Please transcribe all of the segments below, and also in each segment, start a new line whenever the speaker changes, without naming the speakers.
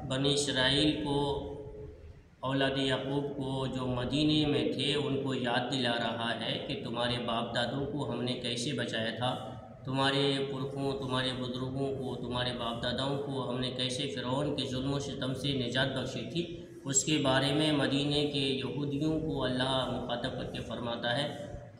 बनी इसराइल को, औलाद याकूब को जो मदीने में थे उनको याद दिला रहा है कि तुम्हारे बाप दादों को हमने कैसे बचाया था, तुम्हारे पुरखों, तुम्हारे बुज़ुर्गों को, तुम्हारे बाप दादाओं को हमने कैसे फ़िरौन के जुल्म व सितम से निजात बख्शी थी। उसके बारे में मदीने के यहूदियों को अल्लाह मुखातब करके फ़रमाता है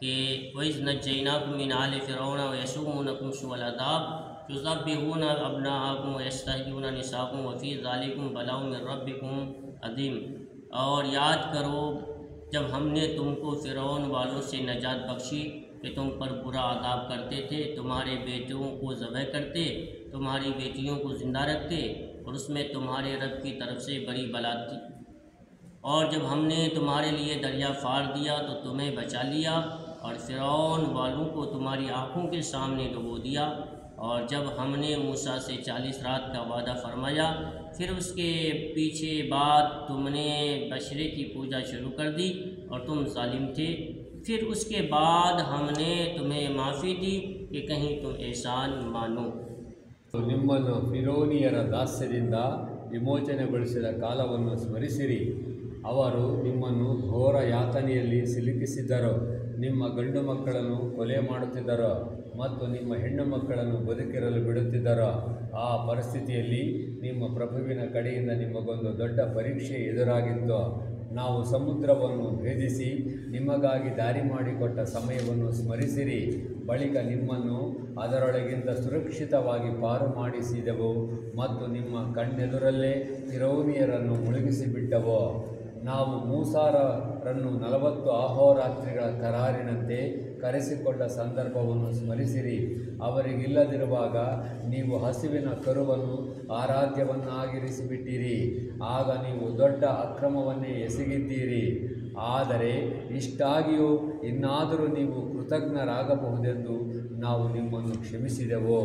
कि वइज़ नज्जयनाकुम मिन आलि फ़िरऔन व यसूमूनकुम सुअल अज़ाब युज़ब्बिहूना अब्नाअकुम व यस्तहय्यूना निसाअकुम व फ़ी ज़ालिकुम बलाउन मिन रब्बिकुम अज़ीम। और याद करो जब हमने तुमको फ़िरौन वालों से नजात बख्शी कि तुम पर बुरा अज़ाब करते थे, तुम्हारे बेटों को ज़बह करते, तुम्हारी बेटियों को ज़िंदा रखते, और उसमें तुम्हारे रब की तरफ से बड़ी बला थी। और जब हमने तुम्हारे लिए दरिया फाड़ दिया तो तुम्हें बचा लिया, और फ़िरौन वालों को तुम्हारी आँखों के सामने डुबो दिया। और जब हमने मूसा से 40 रात का वादा फरमाया, फिर उसके पीछे बाद तुमने बशरे की पूजा शुरू कर दी और तुम जालिम थे। फिर उसके बाद हमने तुम्हें माफ़ी दी कि कहीं तुम एहसान मानो।
ನಿಮ್ಮನ್ನು ಫಿರೋನಿಯರ ದಾಸ್ಯದಿಂದ ವಿಮೋಚನೆಗೊಳಿಸಿದ ಕಾಲವನ್ನು ಸ್ಮರಿಸಿರಿ. ಅವರು ನಿಮ್ಮನ್ನು ಘೋರ ಯಾತನೆಯಲ್ಲಿ ಸಿಲುಕಿಸಿದ್ದರು, ನಿಮ್ಮ ಗಂಡು ಮಕ್ಕಳನ್ನು ಕೊಲೆ ಮಾಡುತ್ತಿದ್ದರು ಮತ್ತು ನಿಮ್ಮ ಹೆಣ್ಣು ಮಕ್ಕಳನ್ನು ಬದುಕಿರಲು ಬಿಡುತ್ತಿದ್ದರು. ಆ ಪರಿಸ್ಥಿತಿಯಲ್ಲಿ ನಿಮ್ಮ ಪ್ರಭುವಿನ ಕಡೆಯಿಂದ ನಿಮಗೊಂದು ದೊಡ್ಡ ಪರೀಕ್ಷೆ ಎದುರಾಗಿತ್ತು. ನಾವು ಸಮುದ್ರವನ್ನು ಭೇದಿಸಿ ನಿಮಗಾಗಿ ದಾರಿ ಮಾಡಿಕೊಟ್ಟ ಸಮಯವನ್ನು ಸ್ಮರಿಸಿರಿ. ಬಳಿಕ ನಿಮ್ಮನ್ನು ಅದರೊಳಗಿಂದ ಸುರಕ್ಷಿತವಾಗಿ ಪಾರು ಮಾಡಿಸಿದೆವು ಮತ್ತು ನಿಮ್ಮ ಕಣ್ಣೆದುರಲ್ಲೇ ಫಿರೌನಿಯರನ್ನು ಮುಳುಗಿಸಿಬಿಟ್ಟೆವು. ನಾವು ಮೂಸಾರನ್ನು 40 ಅಹೋರಾತ್ರಿಗಳ ಕರಾರಿನಂತೆ ಕರೆಸಿಕೊಂಡ ಸಂದರ್ಭವನ್ನು ಸ್ಮರಿಸಿರಿ. ಅವರಿಗಿಲ್ಲದಿರುವಾಗ ನೀವು ಹಸುವಿನ ಕರುವನ್ನು ಆರಾಧ್ಯವನ್ನಾಗಿರಿಸಿಬಿಟ್ಟಿರಿ. ಆಗ ನೀವು ದೊಡ್ಡ ಅಕ್ರಮವನ್ನೇ ಎಸಗಿದ್ದೀರಿ. ಆದರೆ ಇಷ್ಟಾಗಿಯೂ ಇನ್ನಾದರೂ ನೀವು ಕೃತಜ್ಞರಾಗಬಹುದೆಂದು ನಾವು ನಿಮ್ಮನ್ನು ಕ್ಷಮಿಸಿದೆವು.